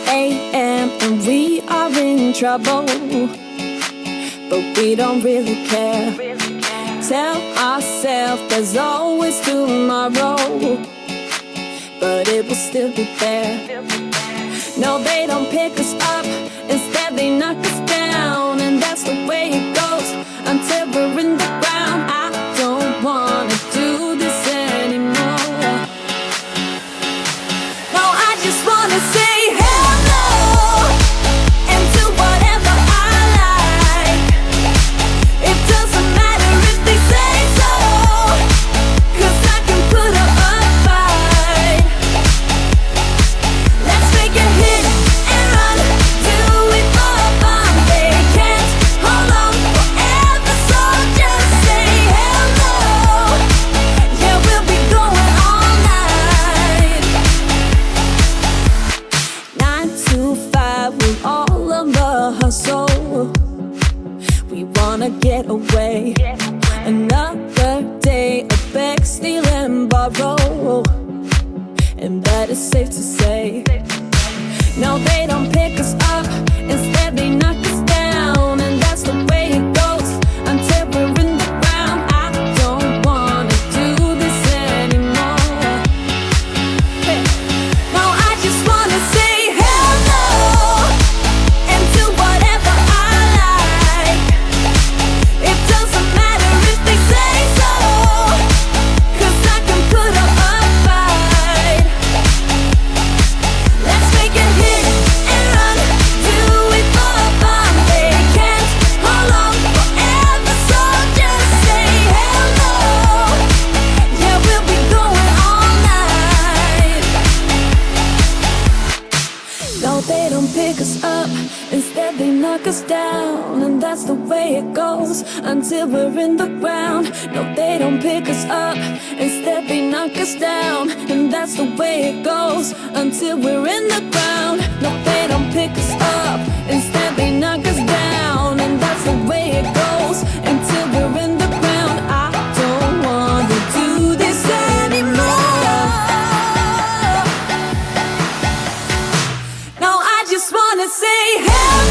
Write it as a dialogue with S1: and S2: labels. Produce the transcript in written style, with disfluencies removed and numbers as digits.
S1: a.m. and we are in trouble, but we don't really care. Tell ourselves there's always tomorrow, but it will still be there. No, they don't pick us up, instead they knock us down, and that's the way it goes until we're in the ground. I don't wanna do this anymore. No, I just wanna say hello and do whatever I like. It doesn't matter if they say so, 'cause I can put up a fight. Let's make a hit and run, do it for fun. They can't hold on forever, so just say hello. Yeah, we'll be going all night. 9 to 5, we're all on the hustle. We wanna get away. Another day of beg, steal and borrow, and that is safe to say. No, they don't pick us up, instead they knock us down, and that's the way it goes until we're in the ground. I don't wanna do this anymore. Hey. No, I just wanna say hello and do whatever I like. It doesn't matter if they say so, 'cause I can put up a fight. Let's make a hit and run, do it for fun. They can't hold on forever, so just say hello. Yeah, we'll be going all night. No, they don't pick us up, instead they knock us down, and that's the way it goes until we're in the ground. No, they don't pick us up, instead they knock us down, and that's the way it goes until we're in the ground. No, they don't pick us up, instead they knock us down, and that's the way it goes until we're in the ground. I don't wanna do this anymore. No, I just wanna say hello